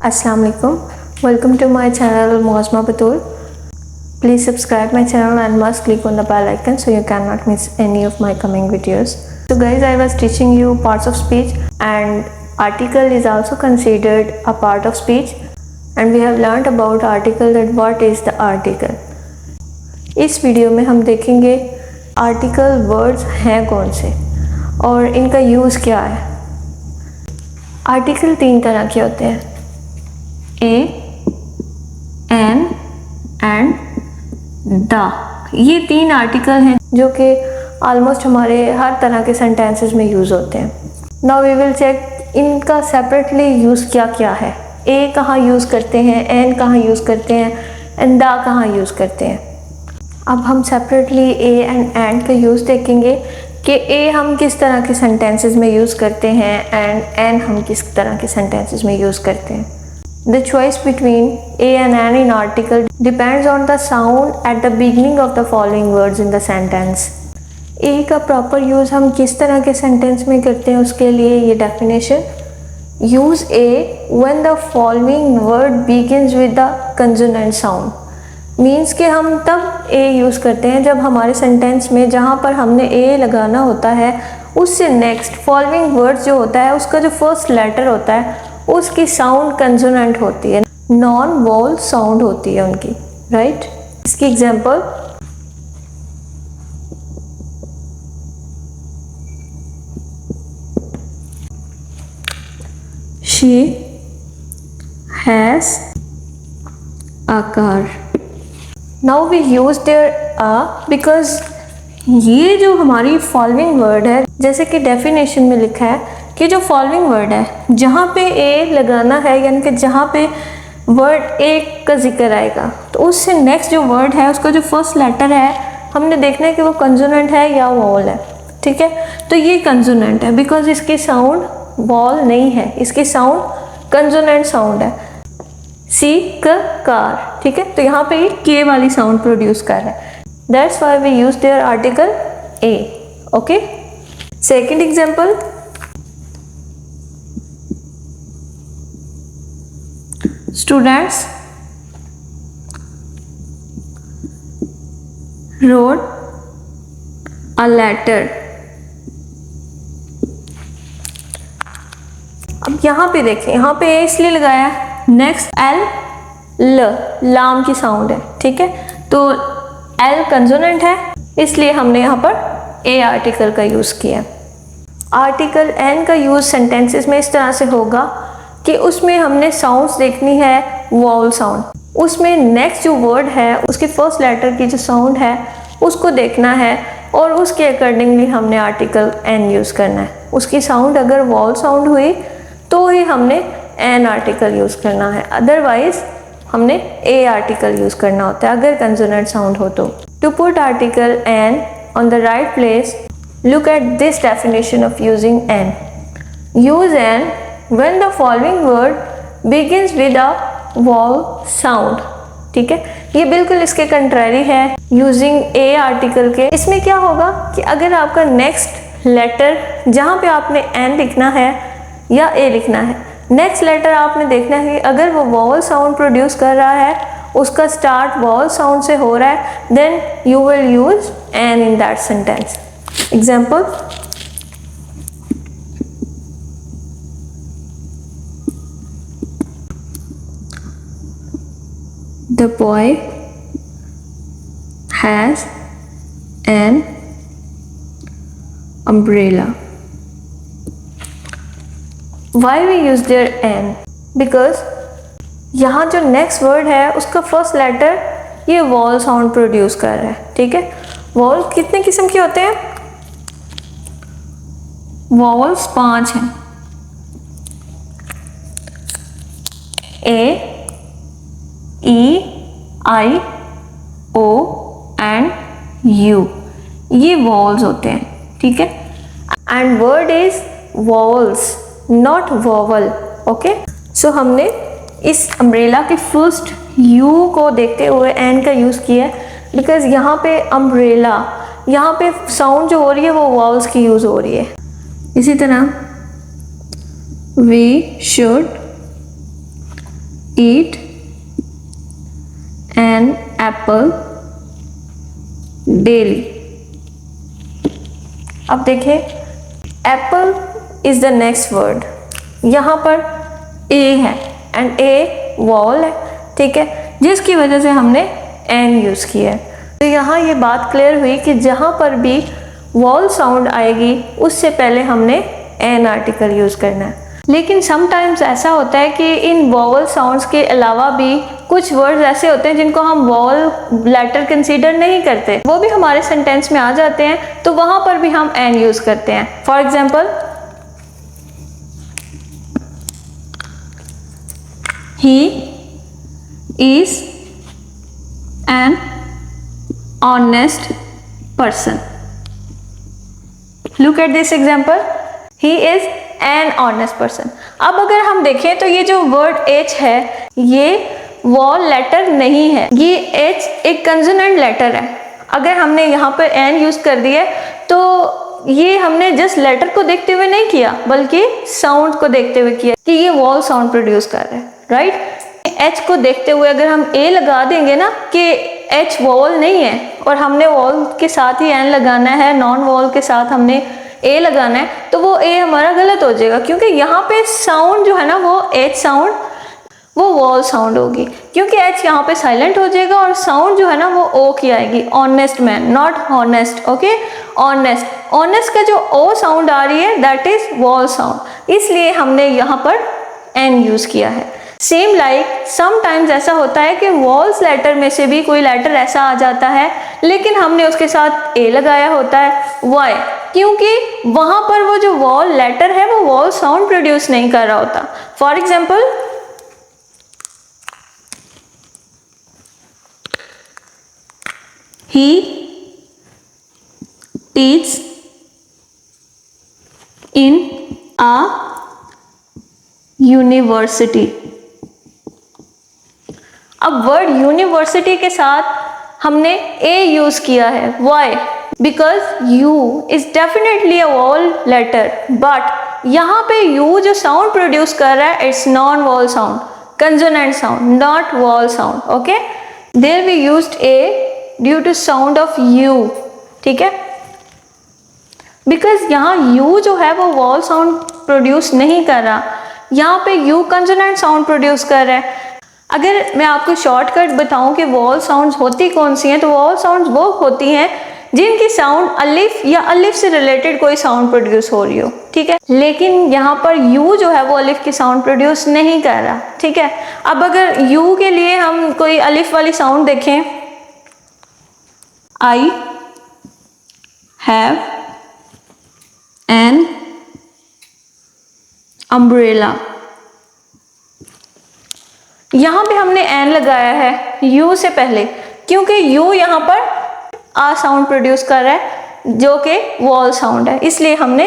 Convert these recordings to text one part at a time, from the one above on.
Assalamu alaikum. Welcome to my channel Mosma Batul. Please subscribe my channel and must click on the bell icon so you cannot miss any of my coming videos. So guys, I was teaching you parts of speech and article is also considered a part of speech, and we have learned about article, that what is the article. इस video में हम देखेंगे article words हैं कौन से और इनका use क्या है। आर्टिकल तीन तरह के होते हैं, ए, एन एंड द। ये तीन आर्टिकल हैं जो कि ऑलमोस्ट हमारे हर तरह के सेंटेंसेस में यूज़ होते हैं। नाउ वी विल चेक इनका सेपरेटली यूज़ क्या क्या है। ए कहाँ यूज़ करते हैं, एन कहाँ यूज़ करते हैं एंड द कहाँ यूज़ करते हैं। अब हम सेपरेटली ए एंड का यूज़ देखेंगे कि ए हम किस तरह के सेंटेंसेस में यूज़ करते हैं एंड एन हम किस तरह के सेंटेंसेस में यूज़ करते हैं। The choice between a and n in article depends on the sound at the beginning of the following words in the sentence. A का प्रॉपर यूज़ हम किस तरह के सेंटेंस में करते हैं, उसके लिए ये definition, use a when the following word begins with the consonant sound. Means कि हम तब a यूज़ करते हैं जब हमारे सेंटेंस में जहाँ पर हमने a लगाना होता है उससे नेक्स्ट फॉलोइंग वर्ड जो होता है उसका जो फर्स्ट लेटर होता है उसकी साउंड कंसोनेंट होती है, नॉन वॉल साउंड होती है उनकी, राइट। इसकी example, she has a car. Now we use there a because ये जो हमारी फॉलोइंग वर्ड है, जैसे कि डेफिनेशन में लिखा है कि जो फॉलोइंग वर्ड है जहाँ पे ए लगाना है, यानी कि जहाँ पे वर्ड ए का जिक्र आएगा तो उससे नेक्स्ट जो वर्ड है उसका जो फर्स्ट लेटर है हमने देखना है कि वो कंसोनेंट है या वॉल है, ठीक है। तो ये कंसोनेंट है बिकॉज इसकी साउंड वॉल नहीं है, इसकी साउंड कंसोनेंट साउंड है। सी कार, ठीक है। तो यहाँ पे ये के वाली साउंड प्रोड्यूस कर रहा है, that's why we use there article a. Okay, second example, students wrote a letter। अब यहाँ पे देखें, यहाँ पे ए इसलिए लगाया, नेक्स्ट एल लाम की साउंड है, ठीक है। तो एल कंसोनेंट है इसलिए हमने यहाँ पर ए आर्टिकल का यूज़ किया। आर्टिकल एन का यूज़ सेंटेंसेस में इस तरह से होगा कि उसमें हमने साउंड्स देखनी है, वॉवल साउंड, उसमें नेक्स्ट जो वर्ड है उसके फर्स्ट लेटर की जो साउंड है उसको देखना है और उसके अकॉर्डिंगली हमने आर्टिकल एन यूज़ करना है। उसकी साउंड अगर वॉवल साउंड हुई तो ही हमने एन आर्टिकल यूज़ करना है, अदरवाइज हमने ए आर्टिकल यूज़ करना होता है अगर कंसोनेंट साउंड हो तो। To put article an on the right place, look at this definition of using an. Use an when the following word begins with a vowel sound, ठीक है। ये बिल्कुल इसके कंट्रारी है यूजिंग ए आर्टिकल के। इसमें क्या होगा कि अगर आपका नेक्स्ट लेटर जहाँ पे आपने एन लिखना है या ए लिखना है, नेक्स्ट लेटर आपने देखना है कि अगर वो वॉवल साउंड प्रोड्यूस कर रहा है, उसका स्टार्ट वॉवल साउंड से हो रहा है, then you will use an in that sentence. Example, the boy has an umbrella। Why we use their an? Because यहाँ जो नेक्स्ट वर्ड है उसका फर्स्ट लेटर ये वॉल साउंड प्रोड्यूस कर रहा है, ठीक है। वॉल कितने किस्म के होते हैं? वॉल्स 5 हैं, A, E, I, O and U, ये वॉवल्स होते हैं, ठीक है। And word is vowels, not vowel, okay. So हमने इस अम्ब्रेला के फर्स्ट यू को देखते हुए एन का यूज़ किया बिकॉज यहाँ पे अम्ब्रेला, यहाँ पे साउंड जो हो रही है वो वॉवल्स की यूज़ हो रही है। इसी तरह we should eat an apple daily। अब देखिए Apple is the next word, यहाँ पर ए है एंड ए वॉल है, ठीक है, जिसकी वजह से हमने एन यूज़ किया है। तो यहाँ ये बात क्लियर हुई कि जहाँ पर भी वॉल साउंड आएगी उससे पहले हमने एन आर्टिकल यूज़ करना है। लेकिन समटाइम्स ऐसा होता है कि इन वॉवल साउंड्स के अलावा भी कुछ वर्ड्स ऐसे होते हैं जिनको हम वॉवल लेटर कंसीडर नहीं करते, वो भी हमारे सेंटेंस में आ जाते हैं, तो वहाँ पर भी हम एन यूज़ करते हैं। For example, he is an honest person। Look at this example, he is an honest person। अब अगर हम देखें तो ये जो वर्ड H है ये वॉल लेटर नहीं है, ये H एक कंसोनेंट लेटर है। अगर हमने यहाँ पर N यूज कर दिया तो ये हमने जस्ट लेटर को देखते हुए नहीं किया बल्कि साउंड को देखते हुए किया कि ये वॉल साउंड प्रोड्यूस कर रहा है, राइट। एच को देखते हुए अगर हम ए लगा देंगे ना कि एच वॉल नहीं है और हमने वॉल के साथ ही एन लगाना है, नॉन वॉल के साथ हमने ए लगाना है, तो वो ए हमारा गलत हो जाएगा, क्योंकि यहाँ पे साउंड जो है ना वो एच साउंड वो वॉल साउंड होगी, क्योंकि एच यहाँ पे साइलेंट हो जाएगा और साउंड जो है ना वो ओ की आएगी, honest man, not honest, okay, honest. Honest का जो ओ साउंड आ रही है दैट इज वॉल साउंड, इसलिए हमने यहाँ पर एन यूज किया है। सेम लाइक समटाइम्स ऐसा होता है कि वॉल्स लेटर में से भी कोई लेटर ऐसा आ जाता है लेकिन हमने उसके साथ ए लगाया होता है, वाई, क्योंकि वहां पर वो जो वॉल लेटर है वो वॉल साउंड प्रोड्यूस नहीं कर रहा होता। For example, he teaches in a university। अब वर्ड यूनिवर्सिटी के साथ हमने ए यूज किया है, why, because U is definitely a vowel letter, but यहाँ पे यू जो साउंड प्रोड्यूस कर रहा है it's non vowel sound, consonant sound, not vowel sound, okay. There we used a due to sound of U, ठीक है, because यहाँ you जो है वो वॉल साउंड प्रोड्यूस नहीं कर रहा, यहाँ पे यू कंसोनेंट साउंड प्रोड्यूस कर रहा है। अगर मैं आपको शॉर्टकट बताऊं कि वॉल साउंड्स होती कौन सी हैं, तो वॉल साउंड्स वो होती हैं जिनकी साउंड अलिफ या अलिफ से रिलेटेड कोई साउंड प्रोड्यूस हो रही हो, ठीक है, लेकिन यहाँ पर यू जो है वो अलिफ की साउंड प्रोड्यूस नहीं कर रहा, ठीक है। अब अगर यू के लिए हम कोई अलिफ वाली साउंड देखें, आई हैव एन अम्ब्रेला, यहाँ पे हमने एन लगाया है यू से पहले, क्योंकि यू यहाँ पर आ साउंड प्रोड्यूस कर रहा है जो कि वॉल साउंड है, इसलिए हमने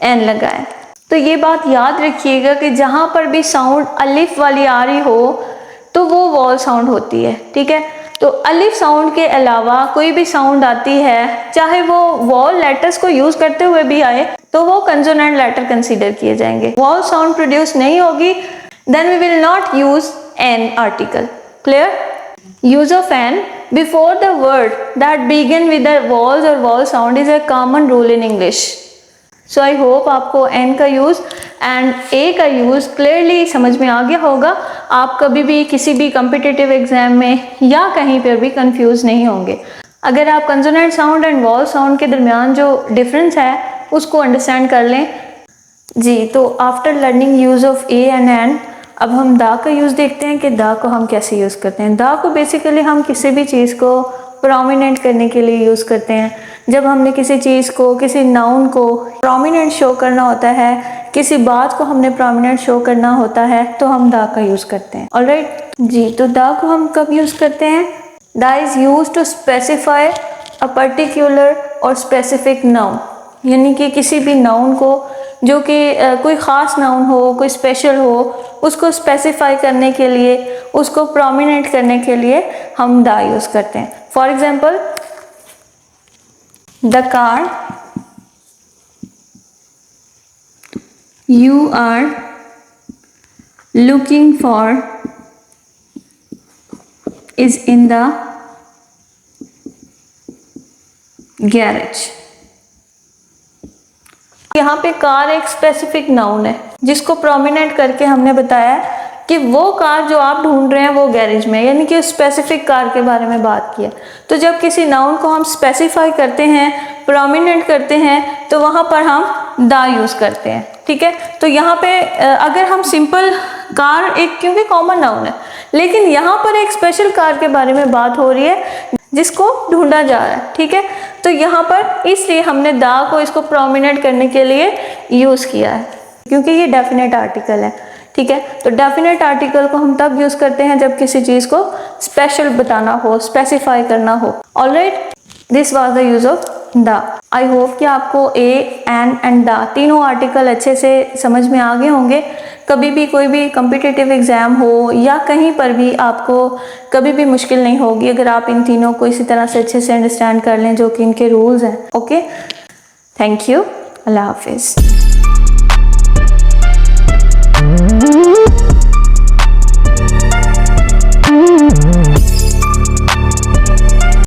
एन लगाया। तो ये बात याद रखिएगा कि जहाँ पर भी साउंड अलिफ वाली आ रही हो तो वो वॉल साउंड होती है, ठीक है। तो अलिफ साउंड के अलावा कोई भी साउंड आती है, चाहे वो वॉल लेटर्स को यूज करते हुए भी आए, तो वो कंसोनेंट लेटर कंसीडर किए जाएंगे। वॉल साउंड प्रोड्यूस नहीं होगी, then we will not use an article, clear? Use of an before the word that begin with the vowels or vowel sound is a common rule in English. So I hope आपको n का use and a का use clearly समझ में आ गया होगा। आप कभी भी किसी भी कम्पिटिटिव एग्जाम में या कहीं पर भी कंफ्यूज नहीं होंगे। अगर आप consonant sound and wall sound के दरमियान जो डिफरेंस है उसको अंडरस्टैंड कर लें जी। तो after learning use of a and an, अब हम दा का यूज़ देखते हैं कि दा को हम कैसे यूज़ करते हैं। दा को बेसिकली हम किसी भी चीज़ को प्रोमिनेंट करने के लिए यूज़ करते हैं। जब हमने किसी चीज़ को, किसी नाउन को प्रोमिनेंट शो करना होता है, किसी बात को हमने प्रोमिनेंट शो करना होता है, तो हम दा का यूज़ करते हैं। ऑलराइट जी, तो दा को हम कब यूज़ करते हैं? The is use to specify a particular और स्पेसिफिक नाउन, यानी कि किसी भी नाउन को जो कि कोई ख़ास नाउन हो, कोई स्पेशल हो, उसको स्पेसिफाई करने के लिए, उसको प्रोमिनेंट करने के लिए हम दा यूज़ करते हैं। For example, the car you are looking for is in the garage। यहाँ पे कार एक स्पेसिफिक नाउन है जिसको प्रोमिनेंट करके हमने बताया कि वो कार जो आप ढूंढ रहे हैं वो गैरेज में, यानी कि स्पेसिफिक कार के बारे में बात किया। तो जब किसी नाउन को हम स्पेसिफाई करते हैं, प्रोमिनेंट करते हैं, तो वहाँ पर हम द यूज़ करते हैं, ठीक है। तो यहाँ पे अगर हम सिंपल कार एक, क्योंकि कॉमन नाउन है, लेकिन यहाँ पर एक स्पेशल कार के बारे में बात हो रही है जिसको ढूंढा जा रहा है, ठीक है। तो यहाँ पर इसलिए हमने द को इसको प्रोमिनेंट करने के लिए यूज़ किया है, क्योंकि ये डेफिनेट आर्टिकल है, ठीक है। तो डेफिनेट आर्टिकल को हम तब यूज़ करते हैं जब किसी चीज़ को स्पेशल बताना हो, स्पेसिफाई करना हो। Alright, this was the use of the. I hope कि आपको ए, एंड द तीनों आर्टिकल अच्छे से समझ में आ गए होंगे। कभी भी कोई भी कॉम्पिटिटिव एग्ज़ाम हो या कहीं पर भी आपको कभी भी मुश्किल नहीं होगी अगर आप इन तीनों को इसी तरह से अच्छे से अंडरस्टैंड कर लें जो कि इनके रूल्स हैं। ओके, थैंक यू, अल्लाह हाफिज़।